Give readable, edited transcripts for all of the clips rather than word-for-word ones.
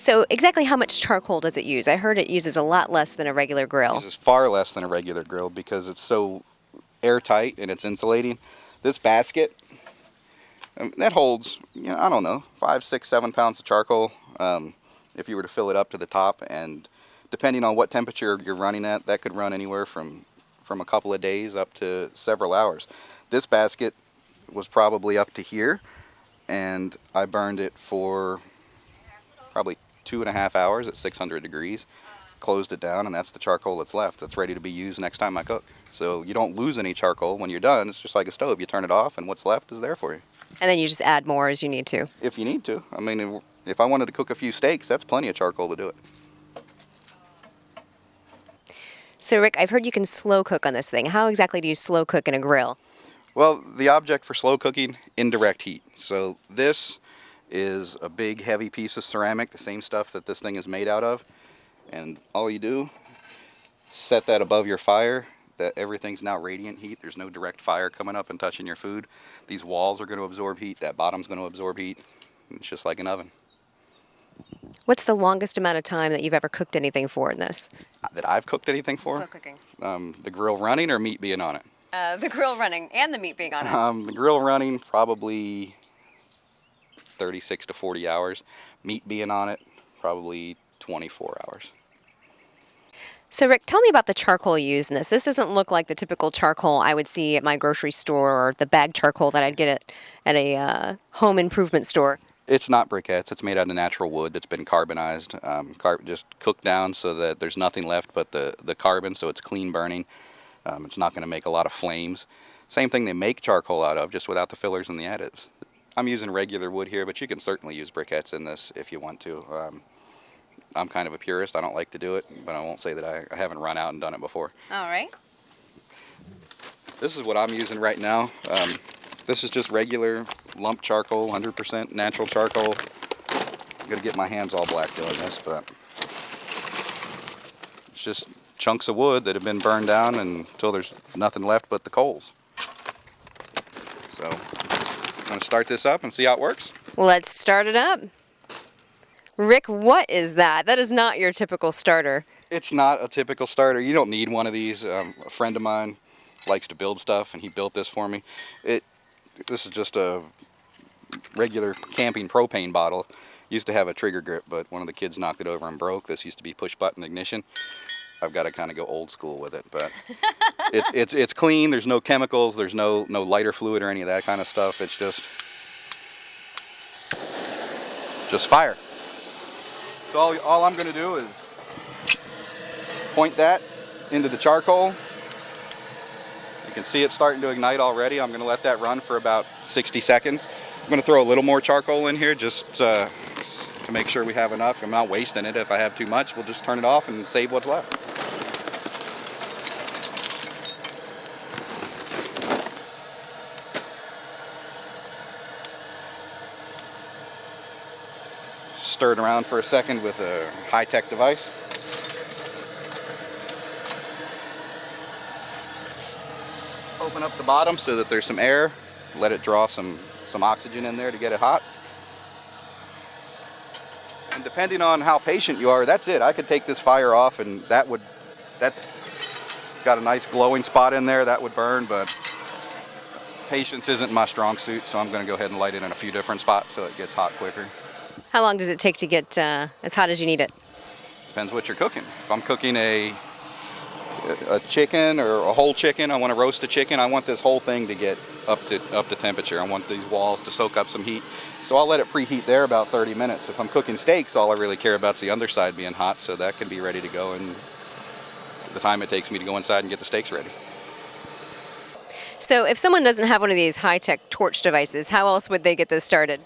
So exactly how much charcoal does it use? I heard it uses a lot less than a regular grill. This is far less than a regular grill because it's so airtight and it's insulating. This basket, that holds, I don't know, 5, 6, 7 pounds of charcoal. If you were to fill it up to the top, and depending on what temperature you're running at, that could run anywhere from a couple of days up to several hours. This basket was probably up to here, and I burned it for probably 2.5 hours at 600 degrees. Closed it down, and that's the charcoal that's left. That's ready to be used next time I cook. So you don't lose any charcoal when you're done. It's just like a stove. You turn it off, and what's left is there for you. And then you just add more as you need to. If you need to. I mean, if I wanted to cook a few steaks, that's plenty of charcoal to do it. So Rick, I've heard you can slow cook on this thing. How exactly do you slow cook in a grill? Well, the object for slow cooking, indirect heat. So this is a big, heavy piece of ceramic, the same stuff that this thing is made out of. And all you do, set that above your fire. That everything's now radiant heat. There's no direct fire coming up and touching your food. These walls are going to absorb heat. That bottom's going to absorb heat. It's just like an oven. What's the longest amount of time that you've ever cooked anything for in this? That I've cooked anything for? Slow cooking. The grill running or meat being on it? The grill running and the meat being on it. The grill running, probably 36 to 40 hours. Meat being on it, probably 24 hours. So Rick, tell me about the charcoal you use in this. This doesn't look like the typical charcoal I would see at my grocery store or the bag charcoal that I'd get at a home improvement store. It's not briquettes. It's made out of natural wood that's been carbonized, just cooked down so that there's nothing left but the carbon, so it's clean burning. It's not going to make a lot of flames. Same thing they make charcoal out of, just without the fillers and the additives. I'm using regular wood here, but you can certainly use briquettes in this if you want to. I'm kind of a purist. I don't like to do it, but I won't say that I haven't run out and done it before. All right. This is what I'm using right now. This is just regular lump charcoal, 100% natural charcoal. I'm going to get my hands all black doing this, but it's just chunks of wood that have been burned down until there's nothing left but the coals. So I'm going to start this up and see how it works. Let's start it up. Rick, what is that? That is not your typical starter. It's not a typical starter. You don't need one of these. A friend of mine likes to build stuff, and he built this for me. This is just a regular camping propane bottle. Used to have a trigger grip, but one of the kids knocked it over and broke. This used to be push-button ignition. I've got to kind of go old school with it, but it's clean. There's no chemicals. There's no lighter fluid or any of that kind of stuff. It's just fire. So all I'm going to do is point that into the charcoal. You can see it starting to ignite already. I'm going to let that run for about 60 seconds. I'm going to throw a little more charcoal in here just to make sure we have enough. I'm not wasting it. If I have too much, we'll just turn it off and save what's left. Stir it around for a second with a high-tech device. Open up the bottom so that there's some air. Let it draw some oxygen in there to get it hot. And depending on how patient you are, that's it. I could take this fire off and that's got a nice glowing spot in there. That would burn, but patience isn't my strong suit, so I'm going to go ahead and light it in a few different spots so it gets hot quicker. How long does it take to get as hot as you need it? Depends what you're cooking. If I'm cooking a chicken or a whole chicken, I want to roast a chicken, I want this whole thing to get up to temperature. I want these walls to soak up some heat. So I'll let it preheat there about 30 minutes. If I'm cooking steaks, all I really care about is the underside being hot, so that can be ready to go in the time it takes me to go inside and get the steaks ready. So if someone doesn't have one of these high-tech torch devices, how else would they get this started?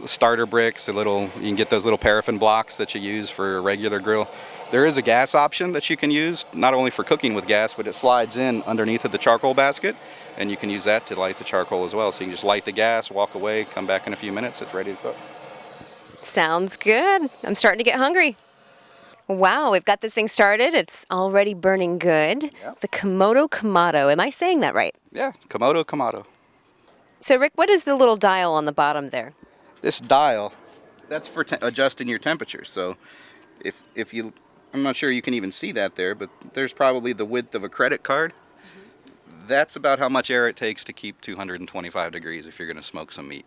Starter bricks, you can get those little paraffin blocks that you use for a regular grill. There is a gas option that you can use, not only for cooking with gas, but it slides in underneath of the charcoal basket, and you can use that to light the charcoal as well. So you can just light the gas, walk away, come back in a few minutes, it's ready to cook. Sounds good. I'm starting to get hungry. Wow, we've got this thing started. It's already burning good. Yeah. The Komodo Kamado. Am I saying that right? Yeah, Komodo Kamado. So Rick, what is the little dial on the bottom there? This dial That's for adjusting your temperature. So if you, I'm not sure you can even see that there, but there's probably the width of a credit card. That's about how much air it takes to keep 225 degrees if you're going to smoke some meat.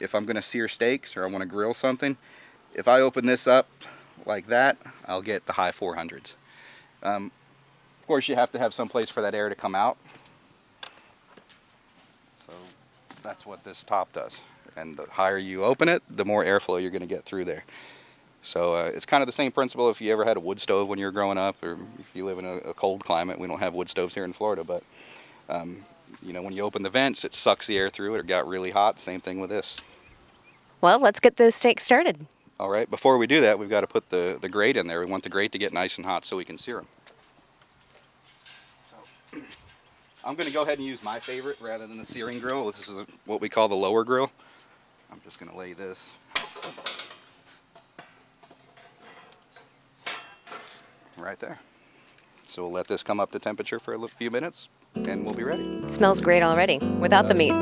If I'm going to sear steaks or I want to grill something, if I open this up like that, I'll get the high 400s. Of course, you have to have some place for that air to come out. So that's what this top does. And the higher you open it, the more airflow you're going to get through there. So it's kind of the same principle if you ever had a wood stove when you were growing up, or if you live in a cold climate. We don't have wood stoves here in Florida, but you know, when you open the vents, it sucks the air through it. It got really hot. Same thing with this. Well, let's get those steaks started. All right, before we do that, we've got to put the grate in there. We want the grate to get nice and hot so we can sear them. So, I'm going to go ahead and use my favorite rather than the searing grill. This is what we call the lower grill. I'm just going to lay this right there. So we'll let this come up to temperature for a few minutes and we'll be ready. It smells great already without the meat.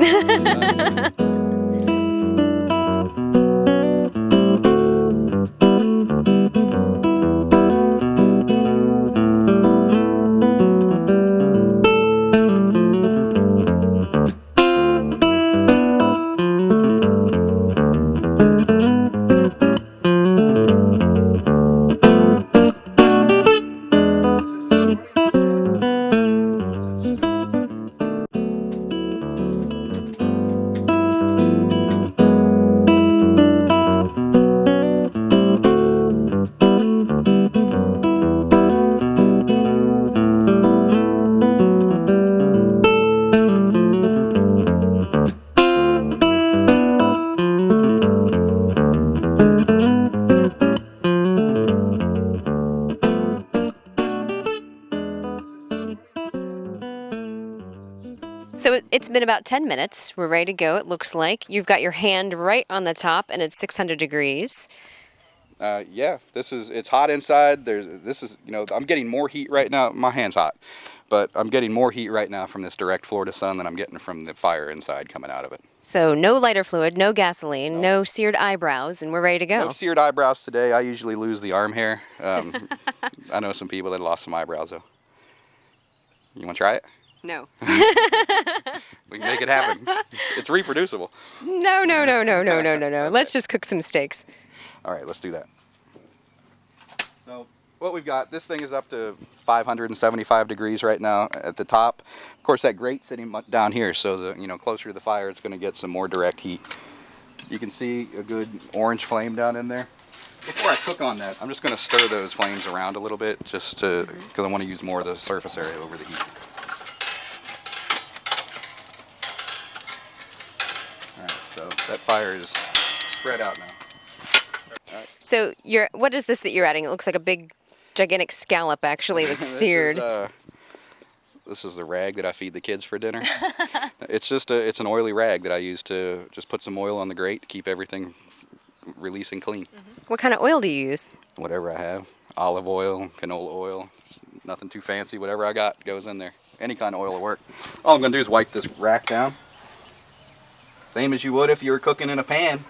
So it's been about 10 minutes. We're ready to go, it looks like. You've got your hand right on the top, and it's 600 degrees. Yeah, it's hot inside. You know, I'm getting more heat right now. My hand's hot, but I'm getting more heat right now from this direct Florida sun than I'm getting from the fire inside coming out of it. So no lighter fluid, no gasoline, no seared eyebrows, and we're ready to go. No seared eyebrows today. I usually lose the arm hair. I know some people that lost some eyebrows, though. You want to try it? No. We can make it happen. It's reproducible. No. Let's just cook some steaks. All right, let's do that. So what we've got, this thing is up to 575 degrees right now at the top. Of course, that grate's sitting down here, so closer to the fire, it's going to get some more direct heat. You can see a good orange flame down in there. Before I cook on that, I'm just going to stir those flames around a little bit, just because I want to use more of the surface area over the heat. All right, so that fire is spread out now. Right. So what is this that you're adding? It looks like a big, gigantic scallop, actually, that's seared. This is the rag that I feed the kids for dinner. It's an oily rag that I use to just put some oil on the grate to keep everything releasing clean. Mm-hmm. What kind of oil do you use? Whatever I have. Olive oil, canola oil, nothing too fancy. Whatever I got goes in there. Any kind of oil will work. All I'm going to do is wipe this rack down. Same as you would if you were cooking in a pan.